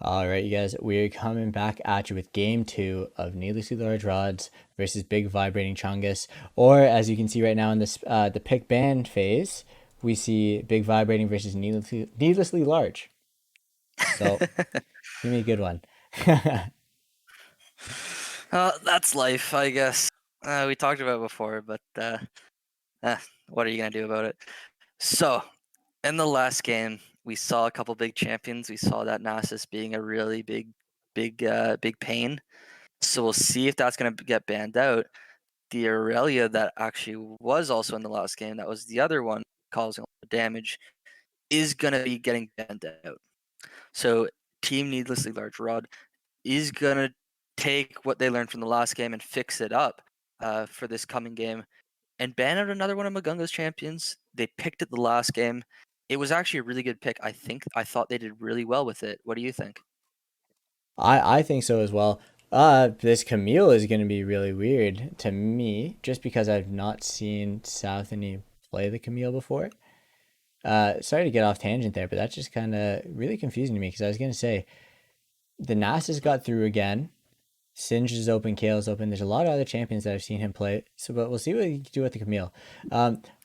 All right, you guys, we're coming back at you with game two of Needlessly Large Rods versus Big Vibrating Chungus. Or, as you can see right now in this the pick ban phase, we see Big Vibrating versus Needlessly Large. So, give me a good one. That's life, I guess. We talked about it before, but eh, what are you gonna do about it? So, in the last game, we saw a couple big champions. We saw that Nasus being a really big pain. So we'll see if that's gonna get banned out. The Aurelia that actually was also in the last game, that was the other one causing a lot of damage, is gonna be getting banned out. So Team Needlessly Large Rod is gonna take what they learned from the last game and fix it up for this coming game and ban out another one of Magunga's champions. They picked it the last game. It was actually a really good pick. I thought they did really well with it. What do you think? I think so as well. This Camille is going to be really weird to me, just because I've not seen Southany play the Camille before. Sorry to get off tangent there, but that's just kind of really confusing to me because I was going to say the Nasus got through again. Singe is open, Kale's open. There's a lot of other champions that I've seen him play. So, but we'll see what he can do with the Camille.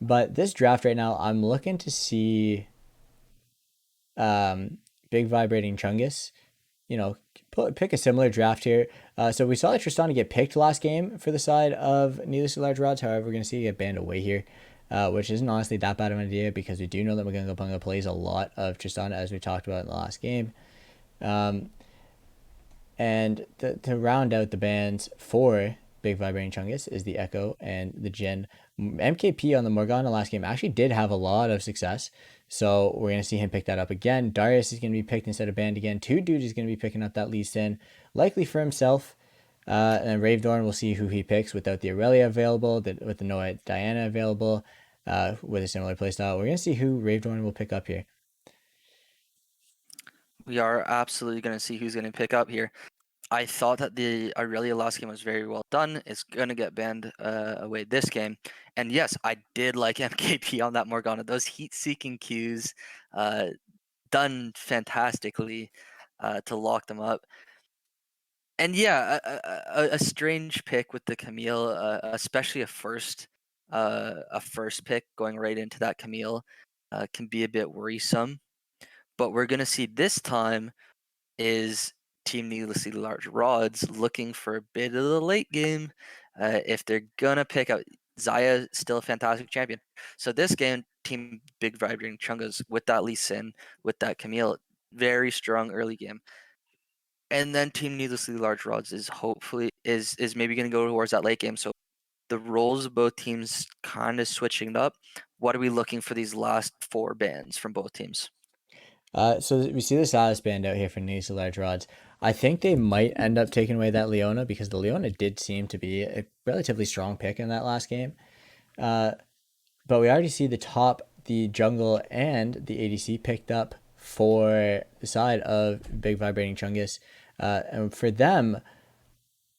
But this draft right now, I'm looking to see Big Vibrating Chungus. You know, pick a similar draft here. So we saw that Tristana get picked last game for the side of Needlessly Large Rods. However, we're going to see it get banned away here, which isn't honestly that bad of an idea because we do know that Magunga Bunga plays a lot of Tristana as we talked about in the last game. And to round out the bands for Big Vibrating Chungus is the Echo and the Jin. MKP on the Morgana last game actually did have a lot of success. So we're going to see him pick that up again. Darius is going to be picked instead of banned again. Two Dude is going to be picking up that Lee Sin, likely for himself. And Rave Dorn, we'll see who he picks without the Aurelia available, with the Noah Diana available, with a similar playstyle. We're going to see who Rave Dorn will pick up here. We are absolutely going to see who's going to pick up here. I thought that the Aurelia last game was very well done. It's going to get banned away this game. And yes, I did like MKP on that Morgana. Those heat-seeking Qs done fantastically to lock them up. And yeah, a strange pick with the Camille, especially a first pick going right into that Camille, can be a bit worrisome. But we're going to see this time is Team Needlessly Large Rods looking for a bit of the late game. If they're gonna pick up Zaya, still a fantastic champion. So this game, Team Big Vibrating Chungus with that Lee Sin, with that Camille, very strong early game. And then Team Needlessly Large Rods is maybe gonna go towards that late game. So the roles of both teams kind of switching up. What are we looking for these last four bands from both teams? So we see the Silas band out here for Nice Large Rods. I think they might end up taking away that Leona because the Leona did seem to be a relatively strong pick in that last game. Uh, but we already see the jungle, and the ADC picked up for the side of Big Vibrating Chungus. And for them,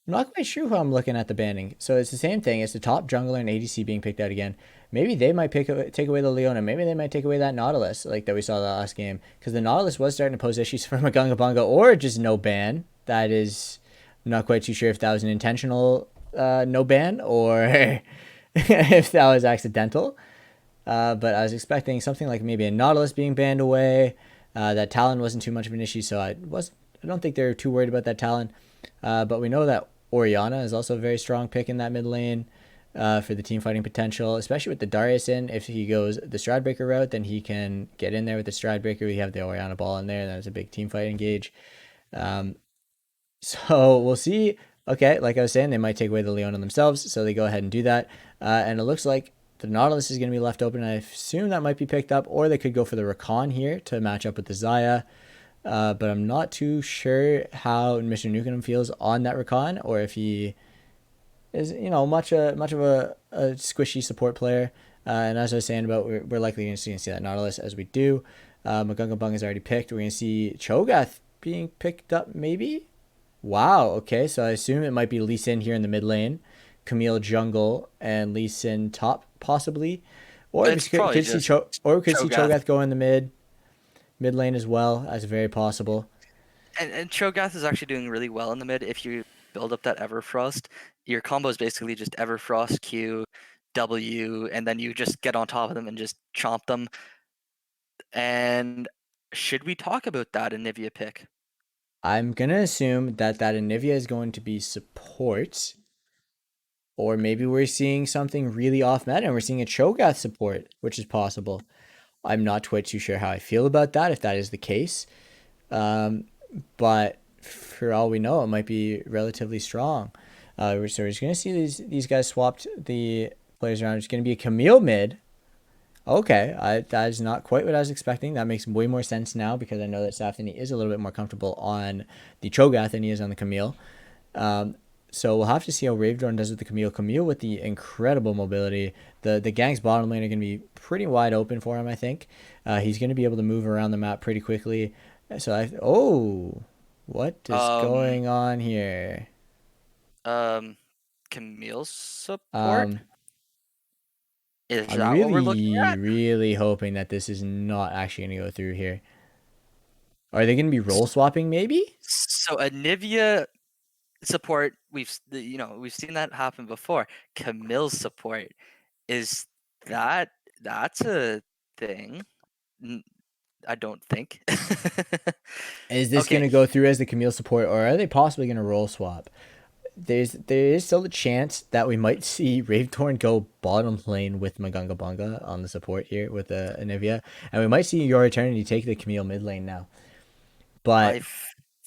I'm not quite sure who I'm looking at the banning. So it's the same thing. It's the top jungler and ADC being picked out again. Maybe they might take away the Leona. Maybe they might take away that Nautilus, like that we saw the last game. Because the Nautilus was starting to pose issues for Magunga Bunga, or just no ban. That is, I'm not quite too sure if that was an intentional no ban or if that was accidental. But I was expecting something like maybe a Nautilus being banned away. That Talon wasn't too much of an issue, so I don't think they're too worried about that Talon. But we know that Oriana is also a very strong pick in that mid lane for the team fighting potential, especially with the Darius in. If he goes the Stradbreaker route, then he can get in there with the Stradbreaker. We have the Oriana ball in there. That's a big team fight engage. Um, so we'll see. Okay, like I was saying, they might take away the Leona themselves, so they go ahead and do that. And it looks like the Nautilus is going to be left open. I assume that might be picked up, or they could go for the Rakan here to match up with the Zaya. But I'm not too sure how Mr. Nukem feels on that Rakan, or if he is, much of a squishy support player. And as I was saying about, we're likely going to see that Nautilus as we do. Magunga Bung is already picked. We're going to see Cho'Gath being picked up, maybe. Wow. Okay, so I assume it might be Lee Sin here in the mid lane, Camille jungle, and Lee Sin top possibly, or we It's probably could see just or we could see Cho'Gath. Cho'Gath go in the mid lane as well, as very possible. And Cho'Gath is actually doing really well in the mid. If you build up that Everfrost, your combo is basically just Everfrost, Q, W, and then you just get on top of them and just chomp them. And should we talk about that Anivia pick? I'm gonna assume that Anivia is going to be support, or maybe we're seeing something really off meta and we're seeing a Cho'Gath support, which is possible. I'm not quite too sure how I feel about that if that is the case. Um, but for all we know, it might be relatively strong. So we're just gonna see these guys swapped the players around. It's gonna be a Camille mid. Okay, that is not quite what I was expecting. That makes way more sense now because I know that Safdini is a little bit more comfortable on the Cho'Gath than he is on the Camille. Um, so we'll have to see how Ravedorn does with the Camille. Camille with the incredible mobility. The gang's bottom lane are going to be pretty wide open for him, I think. He's going to be able to move around the map pretty quickly. Oh, what is Um, going on here? um, Camille's support? Um, Is I'm that what we're looking really, at? really hoping that this is not actually going to go through here. Are they going to be role swapping? Maybe. So Anivia support, we've seen that happen before. Camille's support, is that that's a thing? N- I don't think. Is this going Okay, to go through as the Camille support, or are they possibly going to role swap? There is still a chance that we might see Ravetorn go bottom lane with Magunga Bunga on the support here with Anivia, and we might see Your Eternity take the Camille mid lane now. But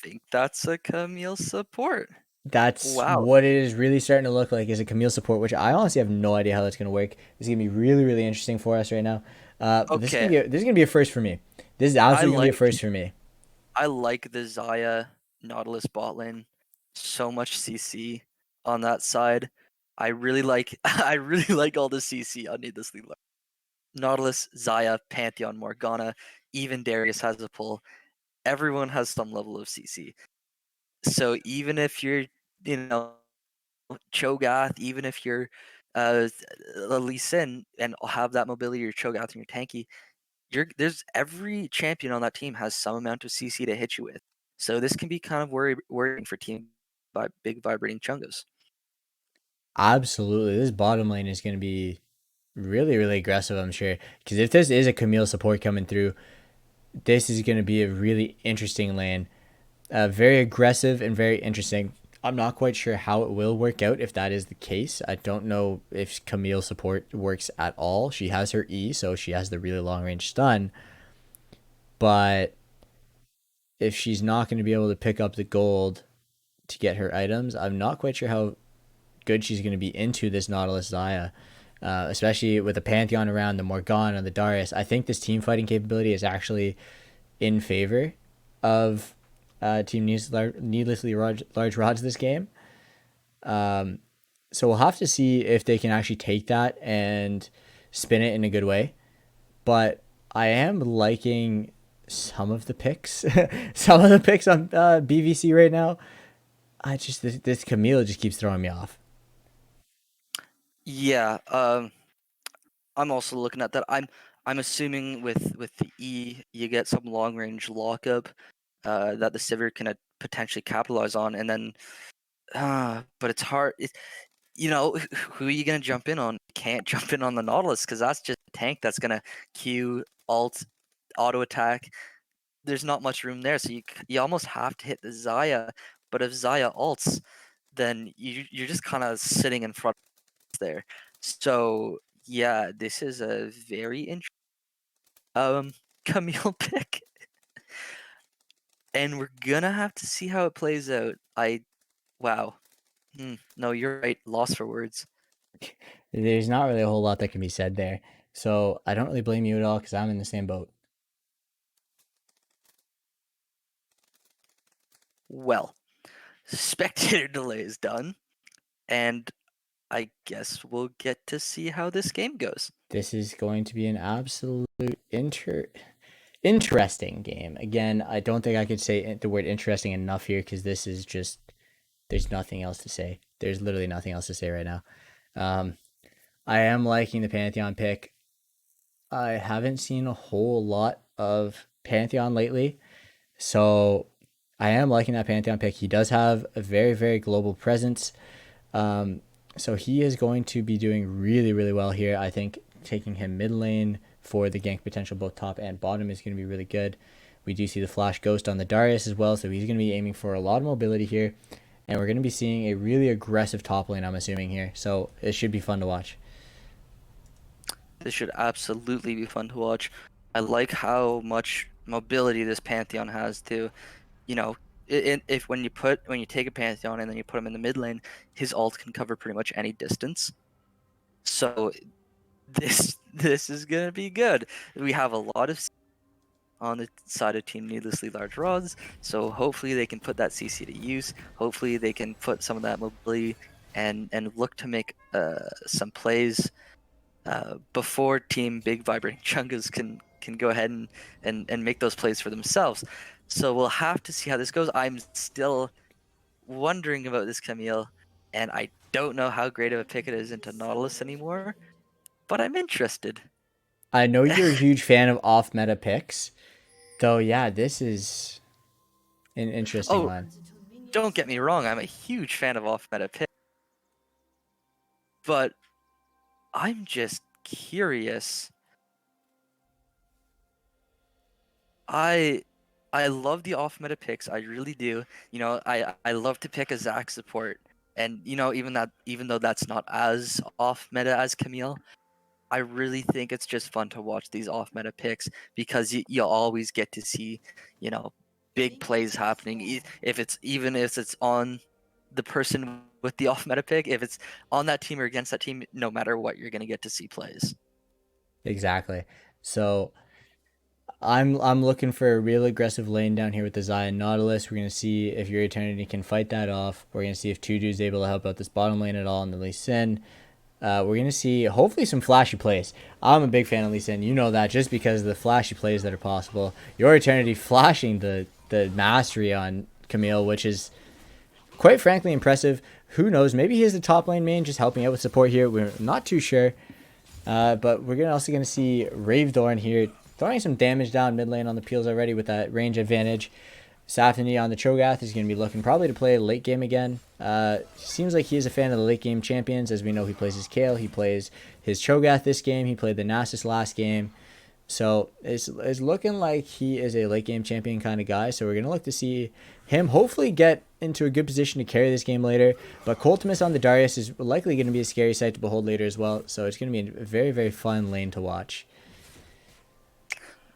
think that's a Camille support. that's Wow. what it is really starting to look like is a Camille support, which I honestly have no idea how that's going to work. This is going to be really, really interesting for us right now. But Okay, this is going to be a first for me. This is I absolutely going to be a like first for me. I like the Xayah Nautilus bot lane. So much CC on that side. I really like I really like all the CC on needlessly low. Nautilus, Xayah, Pantheon, Morgana, even Darius has a pull. Everyone has some level of CC. So even if you're, you know, Cho'Gath, even if you're Lee Sin and have that mobility, your Cho'Gath and your tanky, there's every champion on that team has some amount of CC to hit you with. So this can be kind of worrying for team by Big Vibrating Chungus. Absolutely, this bottom lane is going to be really, really aggressive. I'm sure because if this is a Camille support coming through, this is going to be a really interesting lane. Very aggressive and very interesting. I'm not quite sure how it will work out if that is the case. I don't know if Camille support works at all. She has her E, so she has the really long range stun. But if she's not going to be able to pick up the gold to get her items, I'm not quite sure how good she's going to be into this Nautilus Xayah. Especially with the Pantheon around, the Morgana, and the Darius. I think this team fighting capability is actually in favor of Team Needlessly Large Rods this game. Um, so we'll have to see if they can actually take that and spin it in a good way. But I am liking some of the picks, some of the picks on BVC right now. I just this Camille just keeps throwing me off. Yeah, I'm also looking at that. I'm assuming with the E you get some long range lockup that the Sivir can potentially capitalize on, and then but it's hard. Who are you gonna jump in on? You can't jump in on the Nautilus because that's just a tank that's gonna Q alt auto attack. There's not much room there, so you almost have to hit the Xayah. But if Xayah ults, then you're just kind of sitting in front there. So yeah, this is a very interesting Camille pick, and we're gonna have to see how it plays out. Wow. No, you're right. Lost for words. There's not really a whole lot that can be said there. So I don't really blame you at all because I'm in the same boat. Well, spectator delay is done, and I guess we'll get to see how this game goes. This is going to be an absolute interesting game. Again, I don't think I could say the word interesting enough here because this is just there's nothing else to say. There's literally nothing else to say right now. Um, I am liking the Pantheon pick. I haven't seen a whole lot of Pantheon lately, so I am liking that Pantheon pick. He does have a very, very global presence. So he is going to be doing really, really well here. I think taking him mid lane for the gank potential both top and bottom is going to be really good. We do see the Flash Ghost on the Darius as well, so he's going to be aiming for a lot of mobility here. And we're going to be seeing a really aggressive top lane, I'm assuming, here. So it should be fun to watch. This should absolutely be fun to watch. I like how much mobility this Pantheon has too. You know, if when you take a Pantheon and then you put him in the mid lane, his ult can cover pretty much any distance. So this is gonna be good. We have a lot of on the side of Team Needlessly Large Rods, so hopefully they can put that CC to use. Hopefully they can put some of that mobility and look to make some plays before Team Big Vibrating Chungus can go ahead and make those plays for themselves. So we'll have to see how this goes. I'm still wondering about this Camille, and I don't know how great of a pick it is into Nautilus anymore, but I'm interested. I know you're a huge fan of off meta picks, though. Yeah, this is an interesting Oh, one. don't get me wrong, I'm a huge fan of off meta picks, but I'm just curious. I love the off meta picks. I really do. You know, I love to pick a Zac support, and you know, even though that's not as off meta as Camille, I really think it's just fun to watch these off meta picks because you always get to see, you know, big plays happening. If it's on the person with the off meta pick, if it's on that team or against that team, no matter what, you're gonna get to see plays. Exactly. So I'm looking for a real aggressive lane down here with the Zion Nautilus. We're gonna see if your Eternity can fight that off. We're gonna see if Tudu is able to help out this bottom lane at all in the Lee Sin. We're gonna see hopefully some flashy plays. I'm a big fan of Lee Sin. You know that just because of the flashy plays that are possible. Your Eternity flashing the mastery on Camille, which is quite frankly impressive. Who knows? Maybe he's the top lane main, just helping out with support here. We're not too sure. But we're also going to see Ravedorn here throwing some damage down mid lane on the peels already with that range advantage. Safney on the Cho'Gath is going to be looking probably to play late game again. Seems like he is a fan of the late game champions. As we know, he plays his Kayle, he plays his Cho'Gath this game, he played the Nasus last game. So it's looking like he is a late game champion kind of guy. So we're going to look to see him hopefully get into a good position to carry this game later. But Coltimus on the Darius is likely going to be a scary sight to behold later as well. So it's going to be a very, very fun lane to watch.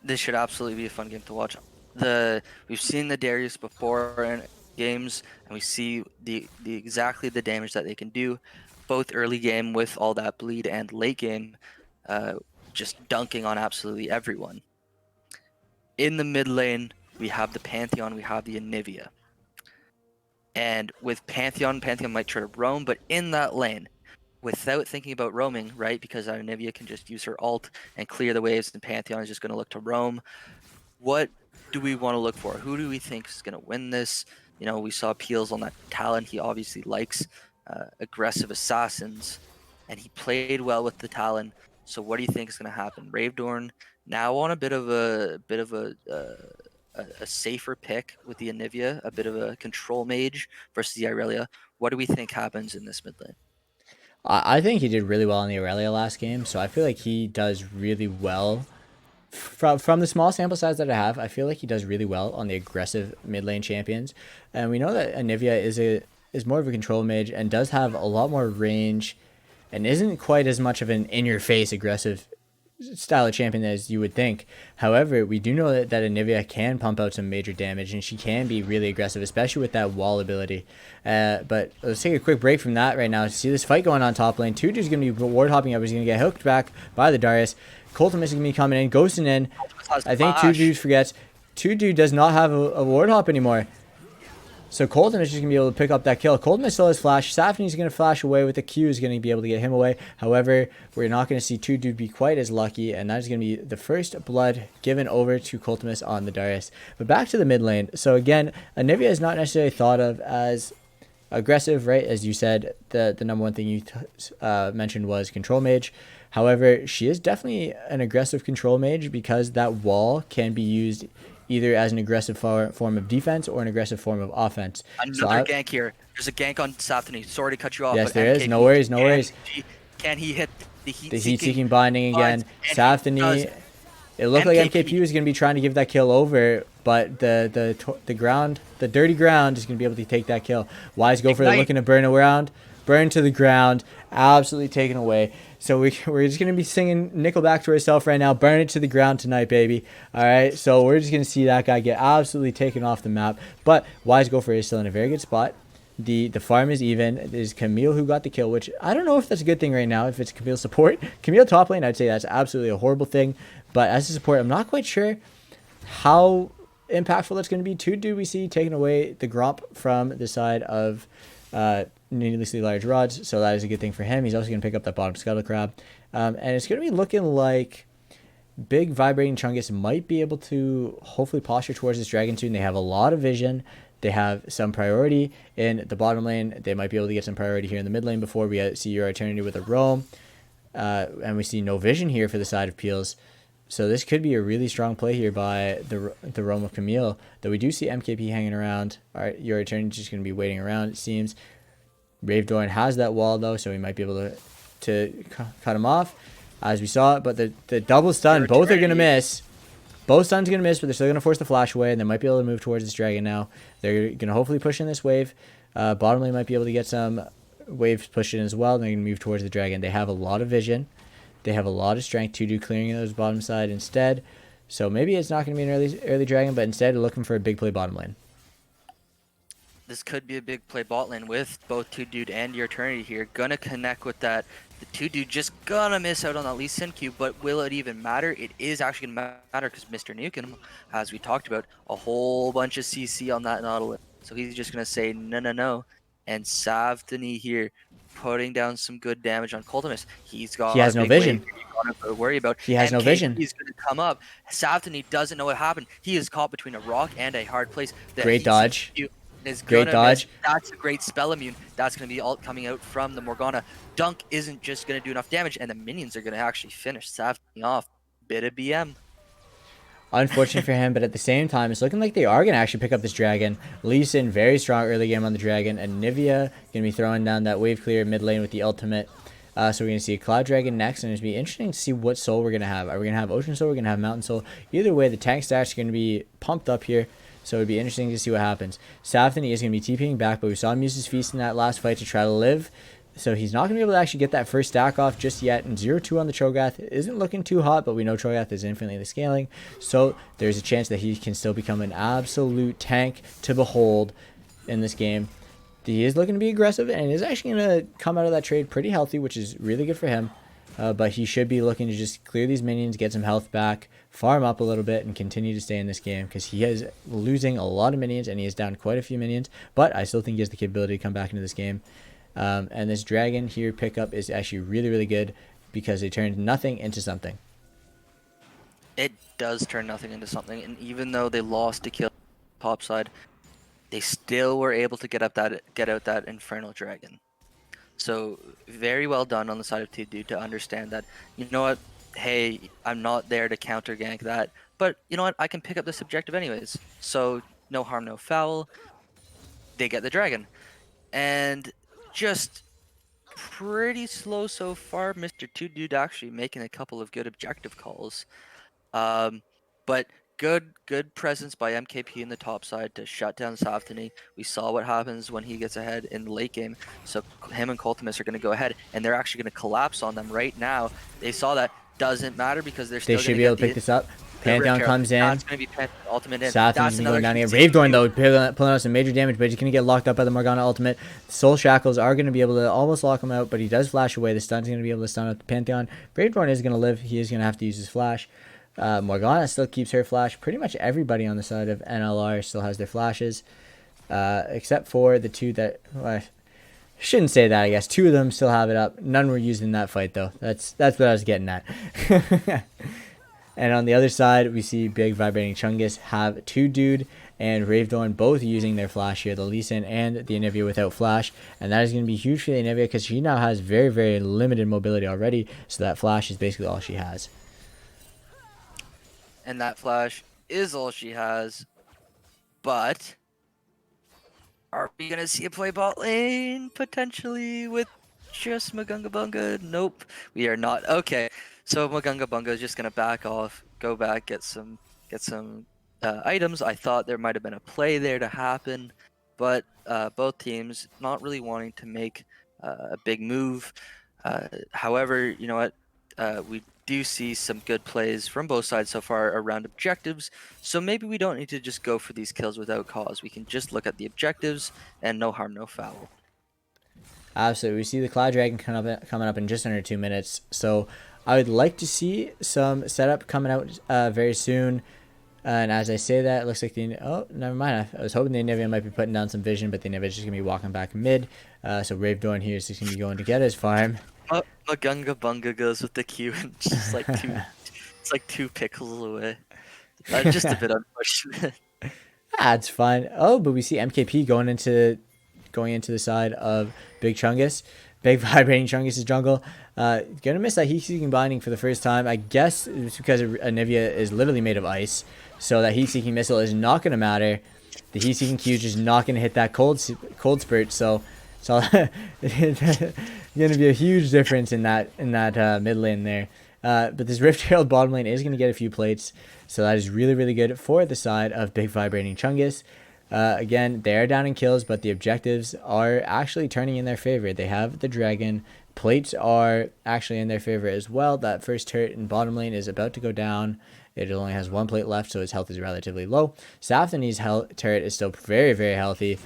This should absolutely be a fun game to watch. We've seen the Darius before in games, and we see the exactly the damage that they can do, both early game with all that bleed and late game, just dunking on absolutely everyone. In the mid lane, we have the Pantheon, we have the Anivia. And with Pantheon might try to roam, but in that lane, without thinking about roaming, right? Because Anivia can just use her ult and clear the waves, and Pantheon is just going to look to roam. What do we want to look for? Who do we think is going to win this? You know, we saw Peels on that Talon. He obviously likes aggressive assassins, and he played well with the Talon. So what do you think is going to happen? Ravedorn now on a bit of a safer pick with the Anivia, a bit of a control mage versus the Irelia. What do we think happens in this mid lane? I think he did really well in the Aurelia last game. So I feel like he does really well. From the small sample size that I have, I feel like he does really well on the aggressive mid lane champions. And we know that Anivia is more of a control mage and does have a lot more range and isn't quite as much of an in-your-face aggressive style of champion as you would think. However, we do know that Anivia can pump out some major damage and she can be really aggressive, especially with that wall ability. But let's take a quick break from that right now to see this fight going on top lane. Tudu's going to be ward hopping up. He's going to get hooked back by the Darius. Coltimus is going to be coming in, ghosting in. I think Tudu forgets. Tudu does not have a ward hop anymore. So Colton is just going to be able to pick up that kill. Colton still has flash. Safney is going to flash away with the Q, is going to be able to get him away. However, we're not going to see Tudu be quite as lucky, and that is going to be the first blood given over to Coltimus on the Darius. But back to the mid lane. So again, Anivia is not necessarily thought of as aggressive, right? As you said, the number one thing you mentioned was control mage. However, she is definitely an aggressive control mage because that wall can be used either as an aggressive form of defense or an aggressive form of offense. So Another gank here. There's a gank on Safdie. Sorry to cut you off, yes, but there is. No MKP, worries, no worries. can he hit the The heat-seeking heat-seeking binding binds? again. And he does. Safdie. It looked like MKP MKP, was going to be trying to give that kill over, but the ground, the dirty ground, is going to be able to take that kill. Wise Gopher Ignite. looking to burn to the ground, absolutely taken away. So we're just going to be singing Nickelback to ourselves right now. Burn it to the ground tonight, baby. All right, so we're just going to see that guy get absolutely taken off the map. But Wise Gopher is still in a very good spot. The farm is even. It is Camille who got the kill, which I don't know if that's a good thing right now, if it's Camille support. Camille top lane, I'd say that's absolutely a horrible thing. But as a support, I'm not quite sure how impactful that's going to be. Two do we see taking away the Gromp from the side of needlessly large rods, so that is a good thing for him. He's also going to pick up that bottom Scuttle Crab. And it's going to be looking like Big Vibrating Chungus might be able to hopefully posture towards this dragon soon. They have a lot of vision. They have some priority in the bottom lane. They might be able to get some priority here in the mid lane before we see your Eternity with a roam. And we see no vision here for the side of Peels. So this could be a really strong play here by the roam of Camille. Though we do see MKP hanging around. All right, your Eternity is just going to be waiting around, it seems. Ravedorn has that wall, though, so we might be able to cut him off, as we saw it. But the double stun, both are going to miss. Both stuns are going to miss, but they're still going to force the flash away, and they might be able to move towards this dragon now. They're going to hopefully push in this wave. Bottom lane might be able to get some waves pushed in as well. They're going to move towards the dragon. They have a lot of vision. They have a lot of strength to do clearing those bottom side instead. So maybe it's not going to be an early dragon, but instead they're looking for a big play bottom lane. This could be a big play bot lane with both 2Dude and your Eternity here. Gonna connect with that. The 2Dude just gonna miss out on that Lee Sin Q, but will it even matter? It is actually gonna matter because Mr. Nukem, as we talked about, a whole bunch of CC on that Nautilus. So he's just gonna say no, no, no. And Safdie here putting down some good damage on Cultimus. He's got He has no vision. To worry about. He has no vision. He's going to come up. Safdie doesn't know what happened. He is caught between a rock and a hard place. Great dodge. Great dodge. That's a great spell immune. That's going to be all coming out from the Morgana. Dunk isn't just going to do enough damage, and the minions are going to actually finish Safdie off. Bit of BM. Unfortunate for him, but at the same time, it's looking like they are going to actually pick up this dragon. Lee Sin, very strong early game on the dragon, and Nivea going to be throwing down that wave clear mid lane with the ultimate. So we're going to see a Cloud Dragon next, and it's going to be interesting to see what soul we're going to have. Are we going to have Ocean Soul? We're going to have Mountain Soul. Either way, the tank stats are going to be pumped up here, so it'd be interesting to see what happens. Safdie is going to be TPing back, but we saw him use his Feast in that last fight to try to live. So he's not going to be able to actually get that first stack off just yet. And 0-2 on the Cho'Gath isn't looking too hot, but we know Cho'Gath is infinitely scaling. So there's a chance that he can still become an absolute tank to behold in this game. He is looking to be aggressive and is actually going to come out of that trade pretty healthy, which is really good for him. But he should be looking to just clear these minions, get some health back, farm up a little bit, and continue to stay in this game because he is losing a lot of minions and he is down quite a few minions. But I still think he has the capability to come back into this game. And this dragon here pickup is actually really, really good because they turned nothing into something. It does turn nothing into something, and even though they lost to kill top side, they still were able to get out that Infernal Dragon. So very well done on the side of 2Dude to understand that, you know what, hey, I'm not there to counter gank that, but you know what, I can pick up this objective anyways. So no harm, no foul. They get the dragon. And just pretty slow so far, Mr. 2Dude actually making a couple of good objective calls. But good presence by MKP in the top side to shut down Safdie. We saw what happens when he gets ahead in the late game. So him and Cultimus are going to go ahead, and they're actually going to collapse on them right now. They saw that. Doesn't matter because they're still. They should be able to pick this up. Pantheon comes in. That's going to be ultimate in. Safdie's going down here. Ravedorn, though, pulling out some major damage, but he's going to get locked up by the Morgana ultimate. Soul Shackles are going to be able to almost lock him out, but he does flash away. The stun's going to be able to stun out the Pantheon. Ravedorn is going to live. He is going to have to use his flash. Morgana still keeps her flash. Pretty much everybody on the side of NLR still has their flashes, except for the two that... Well, I shouldn't say that, I guess. Two of them still have it up. None were used in that fight, though. That's what I was getting at. And on the other side, we see Big Vibrating Chungus have 2Dude and Ravedorn both using their flash here, the Lee Sin and the Anivia without flash. And that is going to be huge for the Anivia because she now has very, very limited mobility already. So that flash is basically all she has. And that flash is all she has, but are we gonna see a play bot lane potentially with just Magunga Bunga? Nope, we are not. Okay, so Magunga Bunga is just gonna back off, go back, get some items. I thought there might have been a play there to happen, but both teams not really wanting to make a big move. However, you know what? We do see some good plays from both sides so far around objectives. So maybe we don't need to just go for these kills without cause. We can just look at the objectives and no harm, no foul. Absolutely. We see the Cloud Dragon coming up in just under 2 minutes. So I would like to see some setup coming out very soon. And as I say that, it looks like oh, never mind. I was hoping the Anivia might be putting down some vision, but the Anivia is just going to be walking back mid. So Ravedorn here is just going to be going to get his farm. Magunga Bunga goes with the Q and just like it's like 2 pickles away. Just a bit unfortunate. That's fine. Oh, but we see MKP going into the side of Big Chungus. Big Vibrating Chungus' jungle. Gonna miss that heat-seeking binding for the first time. I guess it's because Anivia is literally made of ice. So that heat-seeking missile is not gonna matter. The heat-seeking Q is just not gonna hit that cold spurt. So it's all gonna be a huge difference in that mid lane there. But this Rift Herald bottom lane is gonna get a few plates. So that is really, really good for the side of Big Vibrating Chungus. Again, they are down in kills, but the objectives are actually turning in their favor. They have the dragon. Plates are actually in their favor as well. That first turret in bottom lane is about to go down. It only has 1 plate left, so his health is relatively low. Safdie's turret is still very, very healthy.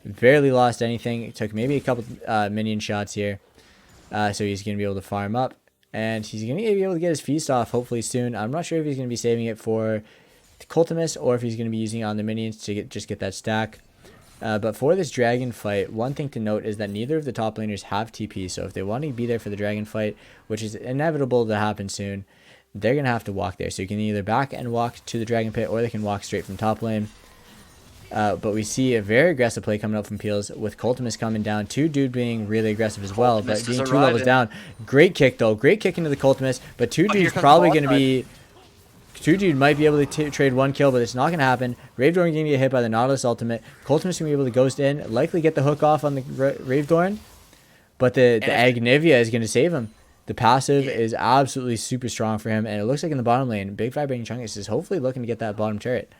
Barely lost anything. It took maybe a couple minion shots here. So he's going to be able to farm up. And he's going to be able to get his feast off hopefully soon. I'm not sure if he's going to be saving it for Cultimus or if he's going to be using it on the minions to just get that stack. But for this dragon fight, one thing to note is that neither of the top laners have TP. So if they want to be there for the dragon fight, which is inevitable to happen soon, they're going to have to walk there. So you can either back and walk to the dragon pit or they can walk straight from top lane. But we see a very aggressive play coming up from Peels with Cultimus coming down. 2Dude being really aggressive as well, but being 2 levels down. Great kick though. Great kick into the Cultimus, but 2Dude's probably going to be... 2Dude might be able to trade 1 kill, but it's not going to happen. Ravedorn going to get hit by the Nautilus ultimate. Cultimus going to be able to ghost in, likely get the hook off on the Ravedorn, but the Agnivia is going to save him. The passive is absolutely super strong for him, and it looks like in the bottom lane, Big Vibrating Chungus is hopefully looking to get that bottom turret.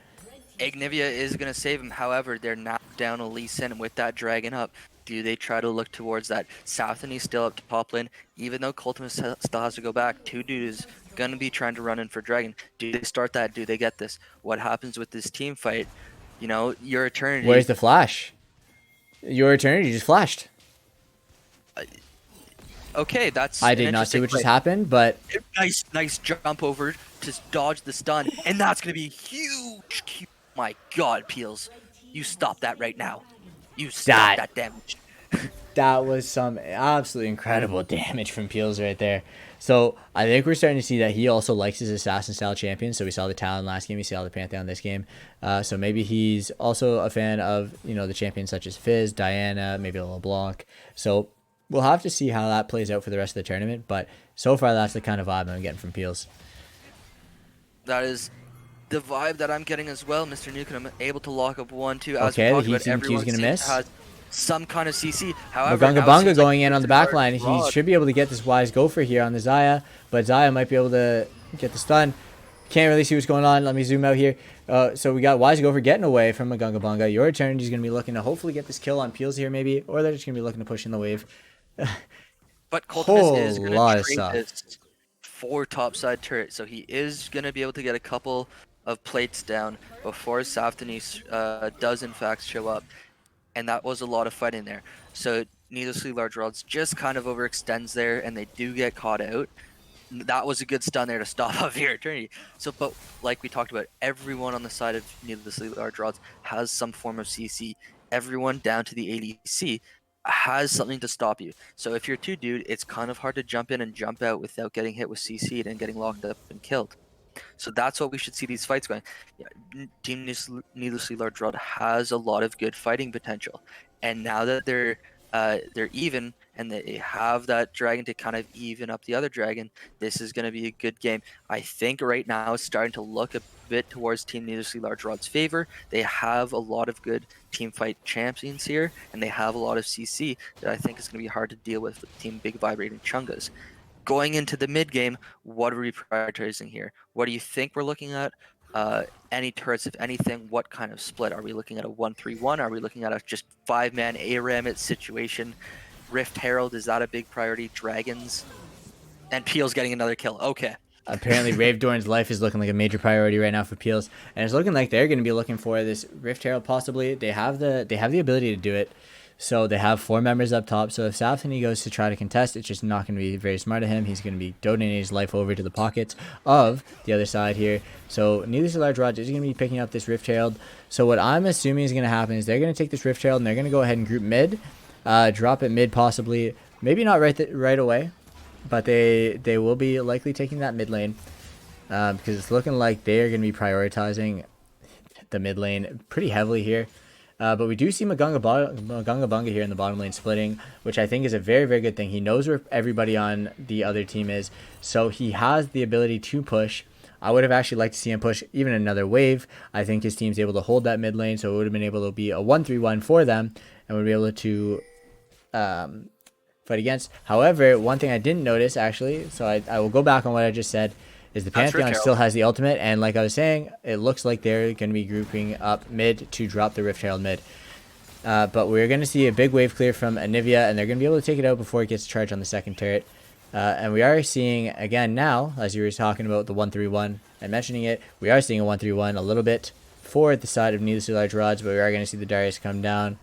Agnivia is going to save him. However, they're now down a Lee Sin with that dragon up. Do they try to look towards that? Southany's still up to top lane. Even though Cultimus still has to go back, 2Dude is going to be trying to run in for dragon. Do they start that? Do they get this? What happens with this team fight? You know, your Eternity... Where's the flash? Your Eternity just flashed. Okay, that's... I did not see what just happened, but... Nice jump over to dodge the stun. And that's going to be huge. My God, Peels. You stop that right now. You stop that damage. That was some absolutely incredible damage from Peels right there. So I think we're starting to see that he also likes his assassin style champion. So we saw the Talon last game, we saw the Pantheon this game. So maybe he's also a fan of, you know, the champions such as Fizz, Diana, maybe a LeBlanc. So we'll have to see how that plays out for the rest of the tournament. But so far, that's the kind of vibe I'm getting from Peels. That is the vibe that I'm getting as well. Mr. Nukem able to lock up 1-2. As okay, we the heat seeking Q's going to miss. Has some kind of CC. However, Magunga Bunga going in on the back line. He should be able to get this wise gopher here on the Xayah, but Xayah might be able to get the stun. Can't really see what's going on. Let me zoom out here. So we got wise gopher getting away from Magunga Bunga. Your Eternity is going to be looking to hopefully get this kill on Peels here maybe, or they're just going to be looking to push in the wave. But Cultimus is going to trade this for topside turret, so he is going to be able to get a couple of plates down before Safdie's does in fact show up. And that was a lot of fighting there. So needlessly large rods just kind of overextends there, and they do get caught out. That was a good stun there to stop off your Eternity. So, but like we talked about, everyone on the side of needlessly large rods has some form of CC. Everyone down to the ADC has something to stop you. So if you're 2Dude, it's kind of hard to jump in and jump out without getting hit with CC'd and getting locked up and killed. So that's what we should see these fights going. Yeah, Team Needlessly Large Rod has a lot of good fighting potential, and now that they're even and they have that dragon to kind of even up the other dragon, this is going to be a good game. I think right now it's starting to look a bit towards Team Needlessly Large Rod's favor. They have a lot of good team fight champions here, and they have a lot of CC that I think is going to be hard to deal with Team Big Vibrating Chungus. Going into the mid game, what are we prioritizing here? What do you think we're looking at? Any turrets, if anything, what kind of split? Are we looking at a 1-3-1? Are we looking at a just 5-man ARAM situation? Rift Herald, is that a big priority? Dragons? And Peel's getting another kill. Okay. Apparently, Ravedorn's life is looking like a major priority right now for Peels, and it's looking like they're going to be looking for this Rift Herald. Possibly, they have the ability to do it. So they have 4 members up top. So if Safthany goes to try to contest, it's just not going to be very smart of him. He's going to be donating his life over to the pockets of the other side here. So Needless to Large Rod is going to be picking up this Rift Herald. So what I'm assuming is going to happen is they're going to take this Rift Herald and they're going to go ahead and group mid, drop it mid possibly, maybe not right away, but they will be likely taking that mid lane because it's looking like they are going to be prioritizing the mid lane pretty heavily here. But we do see Magunga Bunga here in the bottom lane splitting, which I think is a very, very good thing. He knows where everybody on the other team is, so he has the ability to push. I would have actually liked to see him push even another wave. I think his team's able to hold that mid lane, so it would have been able to be a 1-3-1 for them, and would be able to fight against. However, one thing I didn't notice, actually, so I will go back on what I just said, is the Pantheon still has the ultimate, and like I was saying, it looks like they're going to be grouping up mid to drop the Rift Herald mid. But we're going to see a big wave clear from Anivia, and they're going to be able to take it out before it gets charged on the second turret. And we are seeing, again now, as you were talking about the 1-3-1 and mentioning it, we are seeing a 1-3-1 a little bit for the side of Needlessly Large Rods, but we are going to see the Darius come down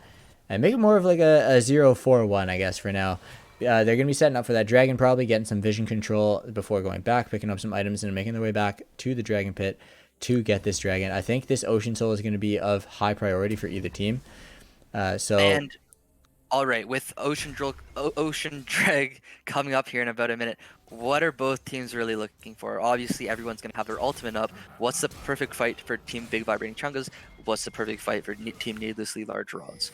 and make it more of like a 0-4-1, I guess, for now. They're going to be setting up for that dragon, probably getting some vision control before going back, picking up some items, and making their way back to the dragon pit to get this dragon. I think this Ocean Soul is going to be of high priority for either team. And all right, with Ocean Drag coming up here in about a minute, what are both teams really looking for? Obviously, everyone's going to have their ultimate up. What's the perfect fight for Team Big Vibrating Chungus? What's the perfect fight for Team Needlessly Large Rods?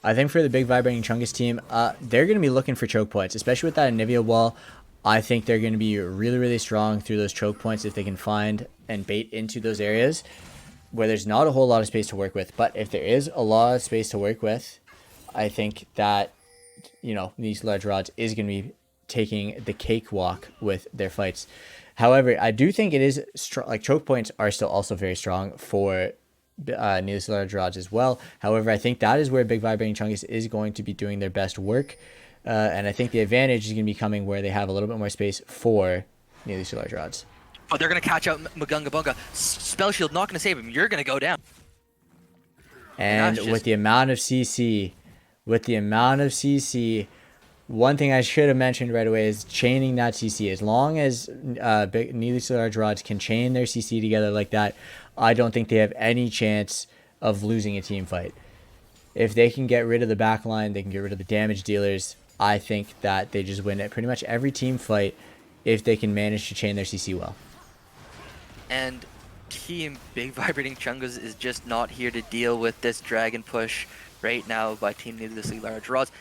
I think for the Big Vibrating Chungus team, they're going to be looking for choke points, especially with that Anivia wall. I think they're going to be really, really strong through those choke points if they can find and bait into those areas where there's not a whole lot of space to work with. But if there is a lot of space to work with, I think that, these large rods is going to be taking the cakewalk with their fights. However, I do think it is strong. Like, choke points are still also very strong for Needless Large Rods as well. However, I think that is where Big Vibrating Chungus is going to be doing their best work. And I think the advantage is going to be coming where they have a little bit more space for Needless Large Rods. But they're going to catch out Magunga Bunga. Spell Shield not going to save him. You're going to go down. And with the amount of CC, one thing I should have mentioned right away is chaining that CC. As long as Needless Large Rods can chain their CC together like that, I don't think they have any chance of losing a team fight. If they can get rid of the backline, they can get rid of the damage dealers, I think that they just win at pretty much every team fight if they can manage to chain their CC well. And Team Big Vibrating Chungus is just not here to deal with this dragon push right now by Team Needlessly Large Rods.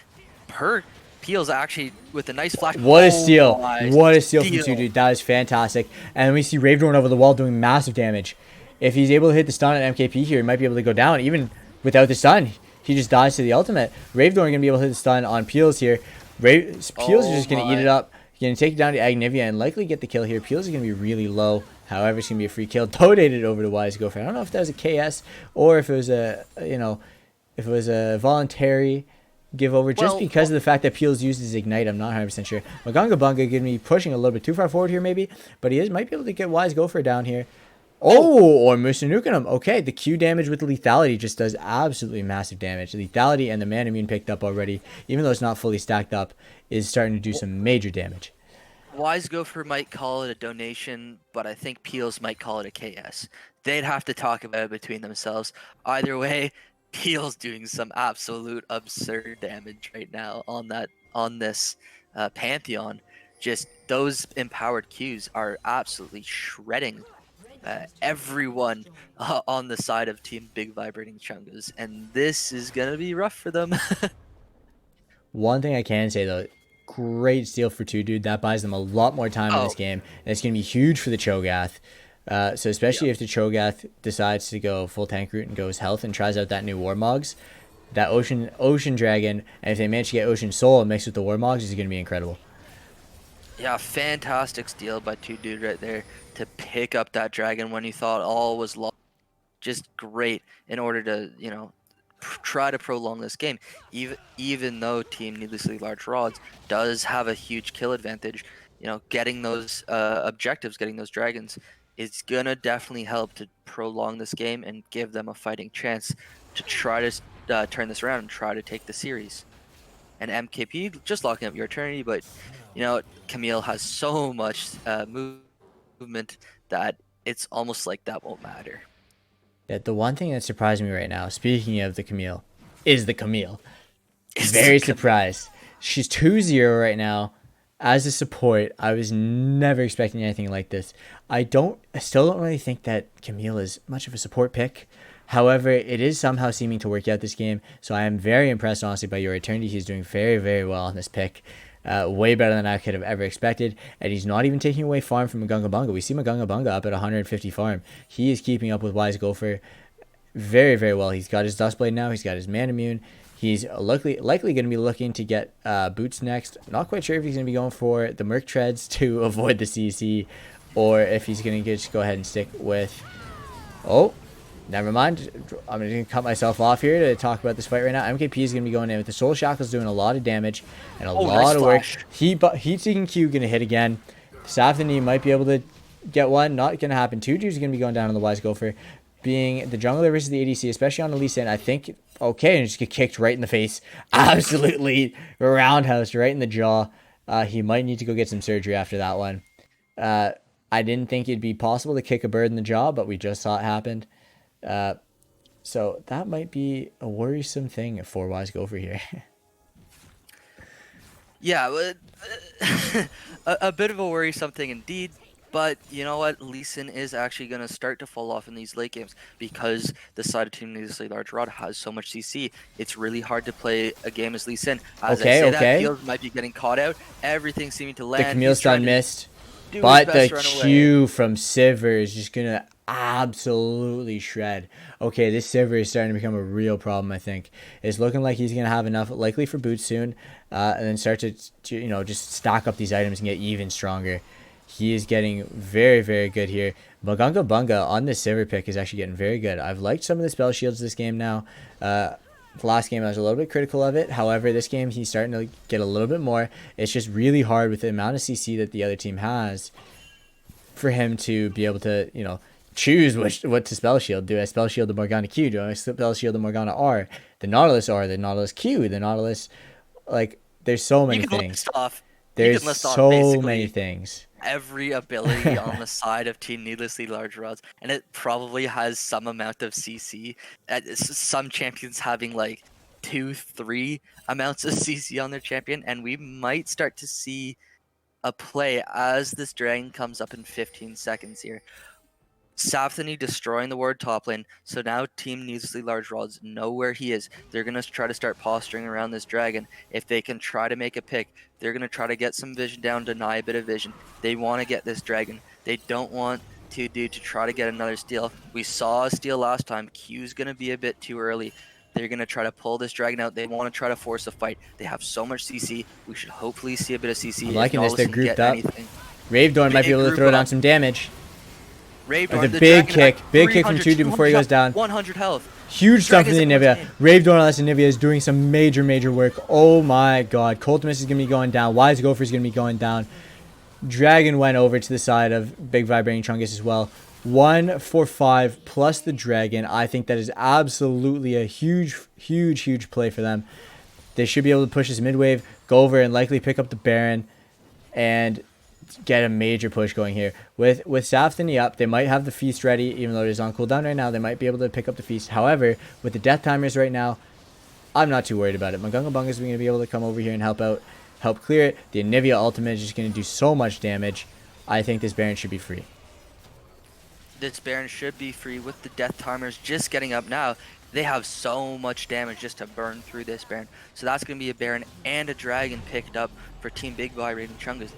Peel's actually with a nice flash. What a steal. What a steal from 2, dude. That is fantastic. And we see Ravedorn over the wall doing massive damage. If he's able to hit the stun at MKP here, he might be able to go down. Even without the stun, he just dies to the ultimate. Ravedorn going to be able to hit the stun on Peels here. Peels is just going to eat it up. He's going to take it down to Agnivia and likely get the kill here. Peels is going to be really low. However, it's going to be a free kill. Donated over to Wise Gopher. I don't know if that was a KS or if it was a voluntary give over just because of the fact that Peels uses Ignite. I'm not 100% sure. Magunga Bunga going to be pushing a little bit too far forward here maybe, but he might be able to get Wise Gopher down here. Or Mr. Nukem. Okay, the Q damage with the lethality just does absolutely massive damage. The lethality and the man immune picked up already, even though it's not fully stacked up, is starting to do some major damage. Wise Gopher might call it a donation, but I think Peels might call it a KS. They'd have to talk about it between themselves. Either way, Peel's doing some absolute absurd damage right now on this Pantheon. Just those empowered Qs are absolutely shredding everyone on the side of Team Big Vibrating Chungus, and this is gonna be rough for them. One thing I can say though, great steal for 2, dude. That buys them a lot more time in this game, and it's gonna be huge for the Cho'Gath. So especially if the Cho'Gath decides to go full tank route and goes health and tries out that new Warmogs, that Ocean Dragon, and if they manage to get Ocean Soul and mix with the Warmogs, is going to be incredible. Yeah, fantastic steal by two dude right there to pick up that dragon when you thought all was lost. Just great in order to, try to prolong this game. Even though Team Needlessly Large Rods does have a huge kill advantage, getting those objectives, getting those dragons, is gonna definitely help to prolong this game and give them a fighting chance to try to turn this around and try to take the series. And MKP just locking up your eternity, but Camille has so much movement that it's almost like that won't matter. That the one thing that surprised me right now, speaking of the Camille, is the Camille. It's Very like surprised. She's 2-0 right now. As a support, I was never expecting anything like this. I still don't really think that Camille is much of a support pick. However, it is somehow seeming to work out this game. So I am very impressed, honestly, by your Eternity. He's doing very, very well on this pick. Way better than I could have ever expected. And he's not even taking away farm from Magunga Bunga. We see Magunga Bunga up at 150 farm. He is keeping up with Wise Gopher very, very well. He's got his Dustblade now. He's got his Man Immune. He's likely going to be looking to get Boots next. Not quite sure if he's going to be going for the Merc Treads to avoid the CC, or if he's going to just go ahead and stick with... Oh, never mind. I'm going to cut myself off here to talk about this fight right now. MKP is going to be going in with the Soul Shackles, doing a lot of damage and a lot of work. Heat-seeking Q going to hit again. Safdini might be able to get one. Not going to happen. 2 Jews are going to be going down on the Wise Gopher. Being the jungler versus the ADC, especially on the Lee Sin, I think, okay, and just get kicked right in the face. Absolutely roundhouse right in the jaw. He might need to go get some surgery after that one. I didn't think it'd be possible to kick a bird in the jaw, but we just saw it happen. So that might be a worrisome thing for Wise Gopher here. Yeah, a bit of a worrisome thing indeed. But you know what? Lee Sin is actually going to start to fall off in these late games because the side of Team Needlessly Large Rod has so much CC. It's really hard to play a game as Lee Sin. As I say that, Field might be getting caught out. Everything seeming to land. The Camille stun missed. But the Q from Sivir is just going to absolutely shred. Okay, this Sivir is starting to become a real problem, I think. It's looking like he's going to have enough, likely for Boots soon, and then start to just stack up these items and get even stronger. He is getting very, very good here. Magunga Bunga on this Sivir pick is actually getting very good. I've liked some of the spell shields this game now. Last game I was a little bit critical of it. However, this game he's starting to get a little bit more. It's just really hard with the amount of CC that the other team has for him to be able to, choose what to spell shield. Do I spell shield the Morgana Q? Do I spell shield the Morgana R? The Nautilus R? The Nautilus Q? The Nautilus... there's so many things. There's so many things. Every ability on the side of Team Needlessly Large Rods, and it probably has some amount of CC. Some champions having 2-3 amounts of CC on their champion, and we might start to see a play as this dragon comes up in 15 seconds here. Safthany destroying the ward top lane, so now Team Needlessly Large Rods know where he is. They're going to try to start posturing around this dragon. If they can try to make a pick, they're going to try to get some vision down, deny a bit of vision. They want to get this dragon. They don't want to try to get another steal. We saw a steal last time. Q's going to be a bit too early. They're going to try to pull this dragon out. They want to try to force a fight. They have so much CC. We should hopefully see a bit of CC. I'm liking this. They're grouped up. Ravedorn might be able to throw down some damage. Ravedorn, the big kick from 2D before he goes down. 100 health. Huge stuff from the Anivia. Ravedorn unless Anivia is doing some major work. Oh my god. Coltimus is going to be going down. Wise Gopher is going to be going down. Dragon went over to the side of Big Vibrating Chungus as well. 1 for 5 plus the Dragon. I think that is absolutely a huge play for them. They should be able to push this mid-wave, go over and likely pick up the Baron, and get a major push going here. With Safthany up, they might have the feast ready, even though it is on cooldown right now. They might be able to pick up the feast. However, with the death timers right now, I'm not too worried about it. Magunga Bunga is going to be able to come over here and help clear it. The Anivia ultimate is just going to do so much damage. I think this Baron should be free. This Baron should be free with the death timers just getting up now. They have so much damage just to burn through this Baron. So that's going to be a Baron and a Dragon picked up for Team Big Vibrating Chungus.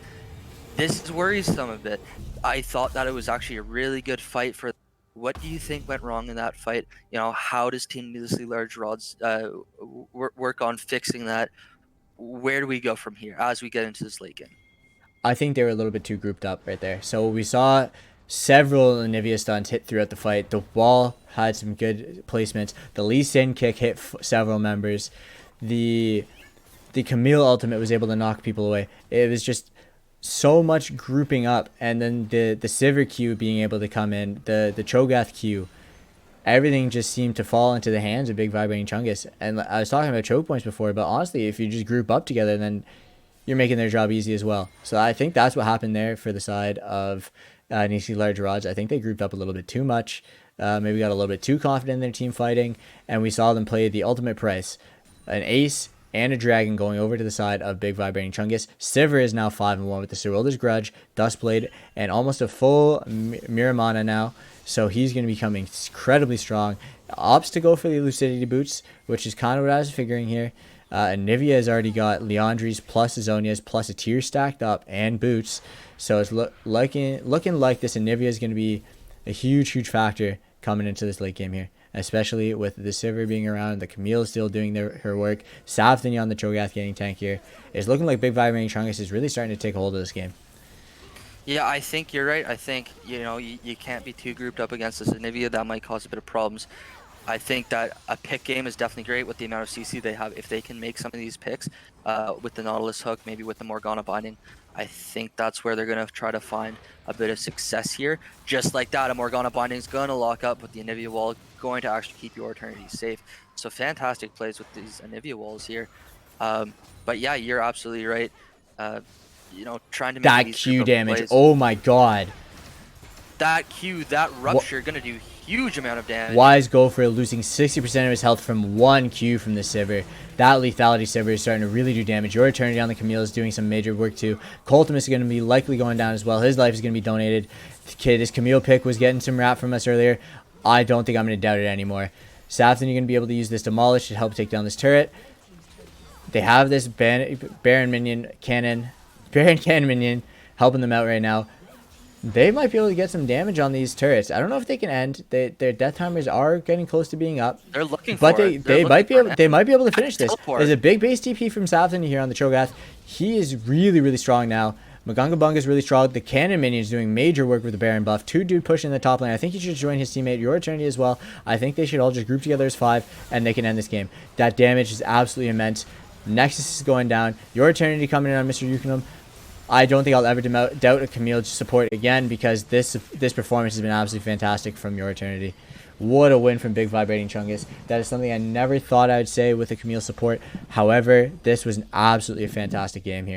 this is worrisome a bit. I thought that it was actually a really good fight for. What do you think went wrong in that fight? How does Team Needlessly Large Rods work on fixing that? Where do we go from here as we get into this late game? I think they were a little bit too grouped up right there. So we saw several Nivea stunts hit throughout the fight. The wall had some good placements. The Lee Sin kick hit several members. The Camille ultimate was able to knock people away. It was just so much grouping up, and then the Sivir Q being able to come in, the Cho'Gath Q, everything just seemed to fall into the hands of Big Vibrating Chungus. And I was talking about choke points before, but honestly, if you just group up together, then you're making their job easy as well. So I think that's what happened there for the side of Nisi Large Rods. I think they grouped up a little bit too much. Maybe got a little bit too confident in their team fighting, and we saw them play the ultimate price. An ace and a dragon going over to the side of Big Vibrating Chungus. Sivir is now 5-1 with the Serwilder's Grudge, Dustblade, and almost a full Miramana now. So he's going to become incredibly strong. Opts to go for the Lucidity Boots, which is kind of what I was figuring here. Anivia has already got Leandri's plus Azonia's plus a tier stacked up and boots. So it's looking like this Anivia is going to be a huge factor coming into this late game here, especially with the Sivir being around, the Camille still doing her work, Savtany on the Cho'Gath getting tankier. It's looking like Big Vibrating Chungus is really starting to take a hold of this game. Yeah, I think you're right. I think, you can't be too grouped up against this Anivia. That might cause a bit of problems. I think that a pick game is definitely great with the amount of CC they have. If they can make some of these picks with the Nautilus hook, maybe with the Morgana binding, I think that's where they're going to try to find a bit of success here. Just like that, a Morgana binding is going to lock up with the Anivia wall, going to actually keep your Eternity safe. So fantastic plays with these Anivia walls here. But yeah, you're absolutely right. Trying to make that these Q damage. plays. Oh my god. That Q, that Rupture, going to do huge amount of damage. Wise Gopher losing 60% of his health from one Q from the Sivir. That lethality Sivir is starting to really do damage. Your Eternity on the Camille is doing some major work too. Coltimus is going to be likely going down as well. His life is going to be donated. His Camille pick was getting some rap from us earlier. I don't think I'm going to doubt it anymore. Safton, you're going to be able to use this Demolish to help take down this turret. They have this Baron minion cannon. Baron cannon minion helping them out right now. They might be able to get some damage on these turrets. I don't know if they can end. Their death timers are getting close to being up. They're looking but for it. they might be able to finish this. Teleport. There's a big base TP from Safton here on the Cho'Gath. He is really strong now. Maganga Bunga is really strong. The cannon minion is doing major work with the Baron buff. Two dude pushing the top lane. I think he should join his teammate Your Eternity as well. I think they should all just group together as 5 and they can end this game. That damage is absolutely immense. Nexus is going down. Your Eternity coming in on Mr. Yukonum. I don't think I'll ever doubt a Camille support again because this performance has been absolutely fantastic from Your Eternity. What a win from Big Vibrating Chungus. That is something I never thought I would say with a Camille support. However, this was an absolutely fantastic game here.